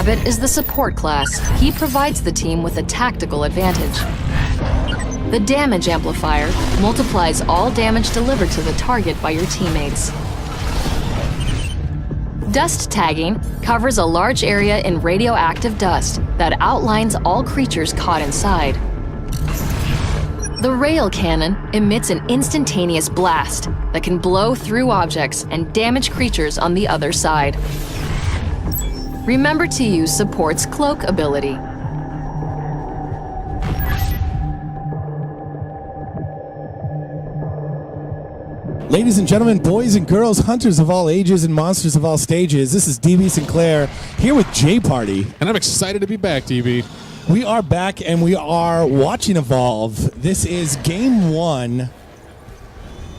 Cabot is the support class. He provides the team with a tactical advantage. The damage amplifier multiplies all damage delivered to the target by your teammates. Dust tagging covers a large area in radioactive dust that outlines all creatures caught inside. The rail cannon emits an instantaneous blast that can blow through objects and damage creatures on the other side. Remember to use support's cloak ability. Ladies and gentlemen, boys and girls, hunters of all ages and monsters of all stages, this is DB Sinclair here with J Party. And I'm excited to be back, DB. We are back and we are watching Evolve. This is game 1.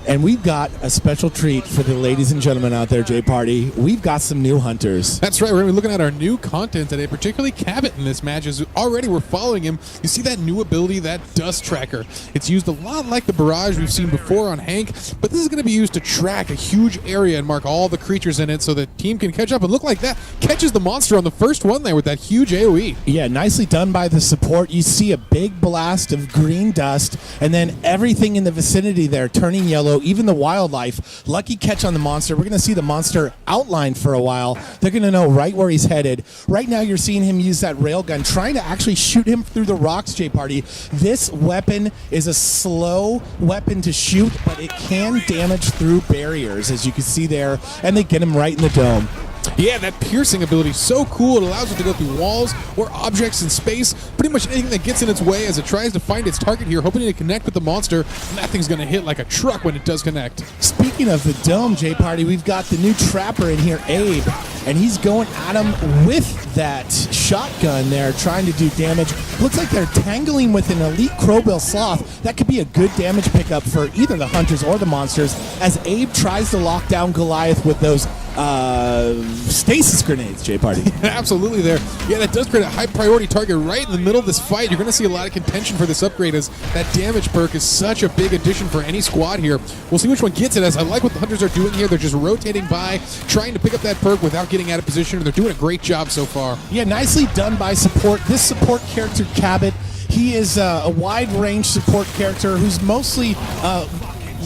And we've got a special treat for the ladies and gentlemen out there, J Party. We've got some new hunters. That's right. We're going to be looking at our new content today, particularly Cabot in this match. As already we're following him, you see that new ability, that Dust Tracker. It's used a lot like the Barrage we've seen before on Hank, but this is going to be used to track a huge area and mark all the creatures in it so the team can catch up. And look like that. Catches the monster on the first one there with that huge AoE. Yeah, nicely done by the support. You see a big blast of green dust, and then everything in the vicinity there turning yellow. Even the wildlife. Lucky catch on the monster. We're going to see the monster outlined for a while. They're going to know right where he's headed. Right now you're seeing him use that railgun, trying to actually shoot him through the rocks, J Party. This weapon is a slow weapon to shoot, but it can damage through barriers, as you can see there, and they get him right in the dome. Yeah, that piercing ability is so cool. It allows it to go through walls or objects in space. Pretty much anything that gets in its way as it tries to find its target here, hoping to connect with the monster. And that thing's going to hit like a truck when it does connect. Speaking of the dome, J Party, we've got the new trapper in here, Abe. And he's going at him with that shotgun there, trying to do damage. Looks like they're tangling with an elite Crowbill Sloth. That could be a good damage pickup for either the hunters or the monsters, as Abe tries to lock down Goliath with those stasis grenades, J Party. Absolutely there. Yeah, that does create a high priority target right in the middle of this fight. You're going to see a lot of contention for this upgrade, as that damage perk is such a big addition for any squad here. We'll see which one gets it, as I like what the hunters are doing here. They're just rotating by, trying to pick up that perk without getting out of position. They're doing a great job so far. Yeah, nicely done by support. This support character, Cabot, he is a wide range support character who's mostly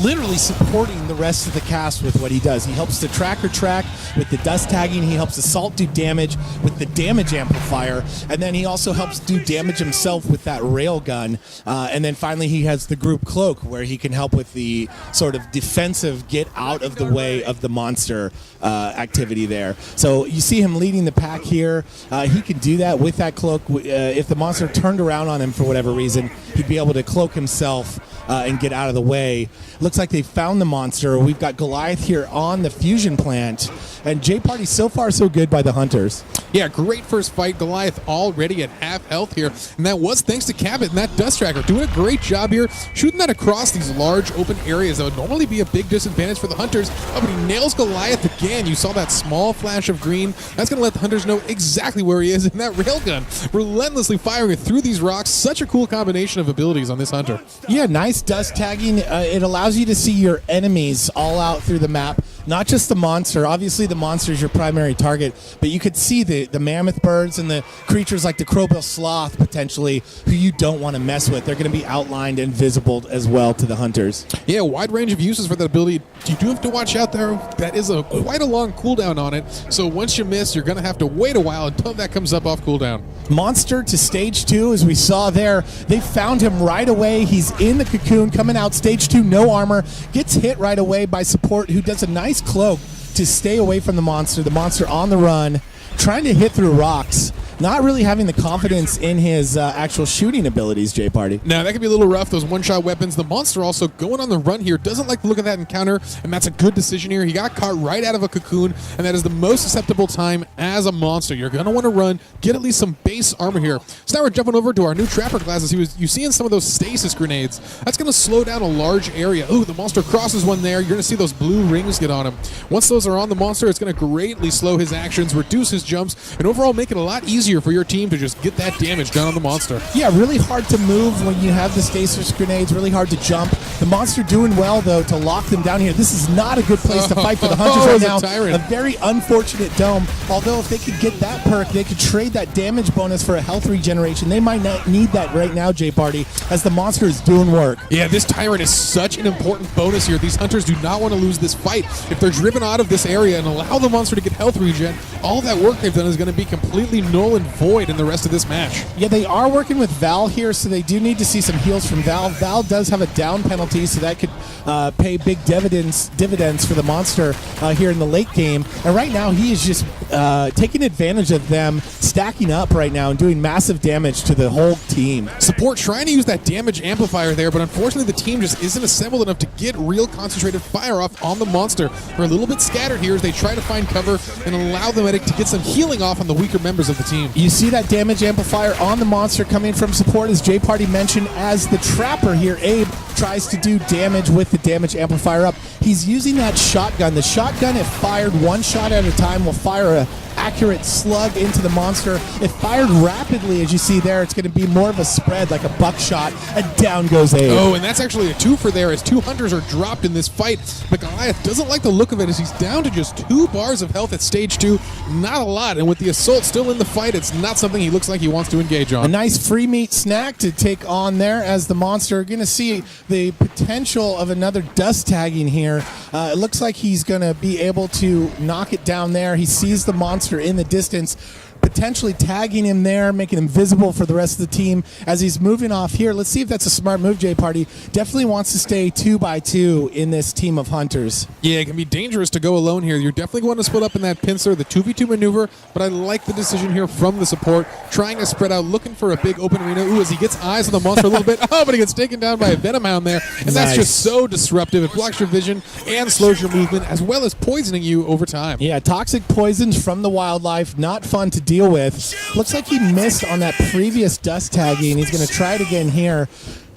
literally supporting the rest of the cast with what he does. He helps the tracker track with the dust tagging. He helps Assault do damage with the damage amplifier. And then he also helps do damage himself with that railgun. And then finally he has the group cloak, where he can help with the sort of defensive get out of the way of the monster activity there. So you see him leading the pack here. He can do that with that cloak. If the monster turned around on him for whatever reason, he'd be able to cloak himself and get out of the way. Looks like they found the monster. We've got Goliath here on the fusion plant. And J Party, so far so good by the hunters. Yeah, great first fight. Goliath already at half health here. And that was thanks to Cabot and that Dust Tracker. Doing a great job here, shooting that across these large open areas that would normally be a big disadvantage for the hunters. Oh, but he nails Goliath again. You saw that small flash of green. That's going to let the hunters know exactly where he is. And that railgun, relentlessly firing it through these rocks. Such a cool combination of abilities on this hunter. Yeah, nice dust tagging. It allows you to see your enemies all out through the map. Not just the monster. Obviously, the monster is your primary target, but you could see the mammoth birds and the creatures like the Crowbill Sloth, potentially, who you don't want to mess with. They're going to be outlined and visible as well to the hunters. Yeah, wide range of uses for that ability. You do have to watch out there. That is quite a long cooldown on it, so once you miss, you're going to have to wait a while until that comes up off cooldown. Monster to stage 2, as we saw there. They found him right away. He's in the cocoon, coming out stage 2, no armor. Gets hit right away by support, who does a nice cloak to stay away from the monster. The monster on the run, trying to hit through rocks. Not really having the confidence in his actual shooting abilities, J Party. Now, that can be a little rough, those one-shot weapons. The monster also going on the run here. Doesn't like the look of that encounter, and that's a good decision here. He got caught right out of a cocoon, and that is the most susceptible time as a monster. You're going to want to run, get at least some base armor here. So now we're jumping over to our new trapper classes. You see in some of those stasis grenades. That's going to slow down a large area. Ooh, the monster crosses one there. You're going to see those blue rings get on him. Once those are on the monster, it's going to greatly slow his actions, reduce his jumps, and overall make it a lot easier easier for your team to just get that damage done on the monster. Yeah, really hard to move when you have the stasis grenades, really hard to jump. The monster doing well, though, to lock them down here. This is not a good place to fight for the Hunters right now. A very unfortunate dome. Although if they could get that perk, they could trade that damage bonus for a health regeneration. They might not need that right now, J-Party, as the monster is doing work. Yeah, this Tyrant is such an important bonus here. These Hunters do not want to lose this fight. If they're driven out of this area and allow the monster to get health regen, all that work they've done is going to be completely null and void in the rest of this match. Yeah, they are working with Val here, so they do need to see some heals from Val. Val does have a down penalty, so that could pay big dividends for the monster here in the late game. And right now, he is just taking advantage of them stacking up right now and doing massive damage to the whole team. Support trying to use that damage amplifier there, but unfortunately the team just isn't assembled enough to get real concentrated fire off on the monster. They're a little bit scattered here as they try to find cover and allow the medic to get some healing off on the weaker members of the team. You see that damage amplifier on the monster coming from support, as J-Party mentioned, as the Trapper here, Abe, tries to do damage with the damage amplifier up. He's using that shotgun. The shotgun, if fired one shot at a time, will fire a accurate slug into the monster. If fired rapidly, as you see there, it's going to be more of a spread, like a buckshot, and down goes Abe. Oh, and that's actually a twofer there, as 2 Hunters are dropped in this fight. But Goliath doesn't like the look of it, as he's down to just 2 bars of health at stage 2. Not a lot, and with the assault still in the fight, it's not something he looks like he wants to engage on. A nice free meat snack to take on there, as the monster going to see the potential of another dust tagging here. It looks like he's going to be able to knock it down there. He sees the monster in the distance, potentially tagging him there, making him visible for the rest of the team as he's moving off here. Let's see if that's a smart move, J-Party. Definitely wants to stay 2x2 in this team of Hunters. Yeah, it can be dangerous to go alone here. You're definitely going to split up in that pincer, the 2v2 maneuver, but I like the decision here from the support, trying to spread out, looking for a big open arena. Ooh, as he gets eyes on the monster a little bit. Oh, but he gets taken down by a Venom Hound there, and that's just so disruptive. It blocks your vision and slows your movement, as well as poisoning you over time. Yeah, toxic poisons from the wildlife, not fun to deal with. Looks like he missed on that previous dust tagging. He's going to try it again here.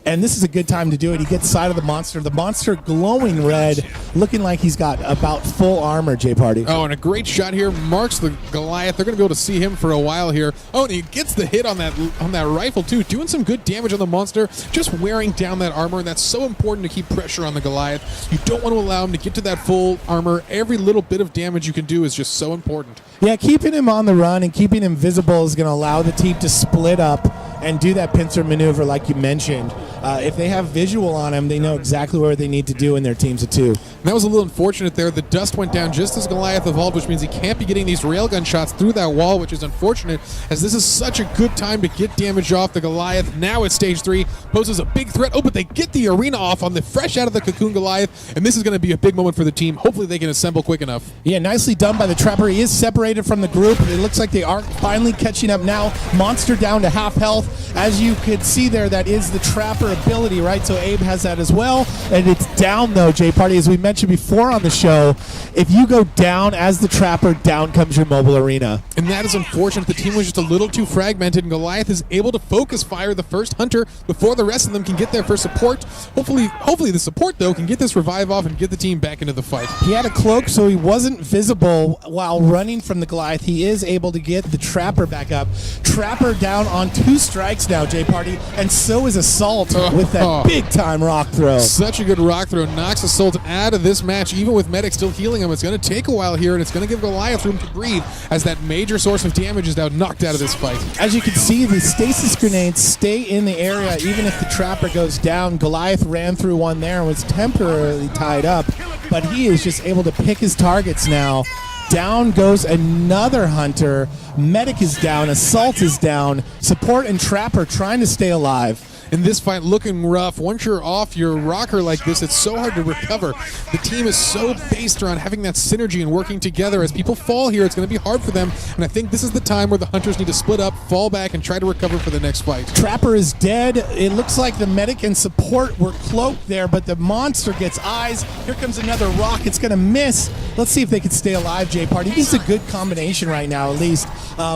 And this is a good time to do it. He gets side of the monster glowing red, looking like he's got about full armor, J-Party. Oh, and a great shot here marks the Goliath. They're going to be able to see him for a while here. Oh, and he gets the hit on that rifle too, doing some good damage on the monster, just wearing down that armor, and that's so important to keep pressure on the Goliath. You don't want to allow him to get to that full armor. Every little bit of damage you can do is just so important. Yeah, keeping him on the run and keeping him visible is going to allow the team to split up and do that pincer maneuver like you mentioned. If they have visual on him, they know exactly where they need to do in their teams of 2. And that was a little unfortunate there. The dust went down just as Goliath evolved, which means he can't be getting these railgun shots through that wall, which is unfortunate, as this is such a good time to get damage off the Goliath. Now at stage 3, poses a big threat. Oh, but they get the arena off on the fresh out of the cocoon Goliath, and this is going to be a big moment for the team. Hopefully they can assemble quick enough. Yeah, nicely done by the Trapper. He is separated from the group. It looks like they are finally catching up now. Monster down to half health. As you could see there, that is the Trapper ability, right? So Abe has that as well. And it's down, though, J-Party. As we mentioned before on the show, if you go down as the Trapper, down comes your mobile arena. And that is unfortunate. The team was just a little too fragmented, and Goliath is able to focus fire the first Hunter before the rest of them can get there for support. Hopefully the support, though, can get this revive off and get the team back into the fight. He had a cloak, so he wasn't visible while running from the Goliath. He is able to get the Trapper back up. Trapper down on 2 strikes now, J-Party, and so is Assault with that big-time rock throw. Such a good rock throw. Knocks Assault out of this match, even with Medic still healing him. It's going to take a while here, and it's going to give Goliath room to breathe, as that major source of damage is now knocked out of this fight. As you can see, the stasis grenades stay in the area even if the Trapper goes down. Goliath ran through one there and was temporarily tied up, but he is just able to pick his targets now. Down goes another Hunter. Medic is down. Assault is down. Support and Trapper trying to stay alive. In this fight, looking rough. Once you're off your rocker like this, it's so hard to recover. The team is so based around having that synergy and working together. As people fall here, it's going to be hard for them, and I think this is the time where the Hunters need to split up, fall back, and try to recover for the next fight. Trapper is dead. It looks like the Medic and support were cloaked there, but the monster gets eyes. Here comes another rock. It's going to miss. Let's see if they can stay alive, J-Party. This is a good combination right now, at least.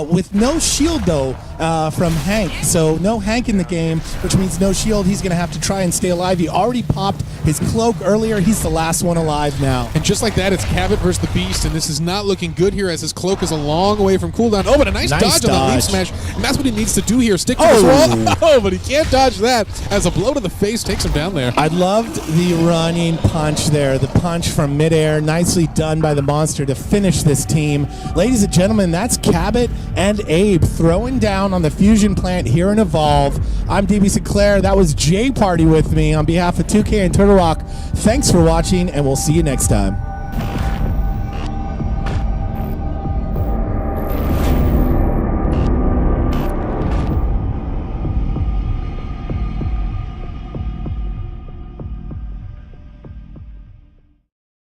with no shield, though, from Hank. So no Hank in the game, which means no shield. He's going to have to try and stay alive. He already popped his cloak earlier. He's the last one alive now. And just like that, it's Cabot versus the Beast, and this is not looking good here as his cloak is a long way from cooldown. Oh, but a nice dodge on the leaf smash, and that's what he needs to do here. Stick to this wall. Oh, but he can't dodge that as a blow to the face takes him down there. I loved the running punch there, the punch from midair. Nicely done by the monster to finish this team. Ladies and gentlemen, that's Cabot and Abe throwing down on the fusion plant here in Evolve. I'm DB Sinclair. That was J Party with me on behalf of 2K and Turtle Rock. Thanks for watching, and we'll see you next time.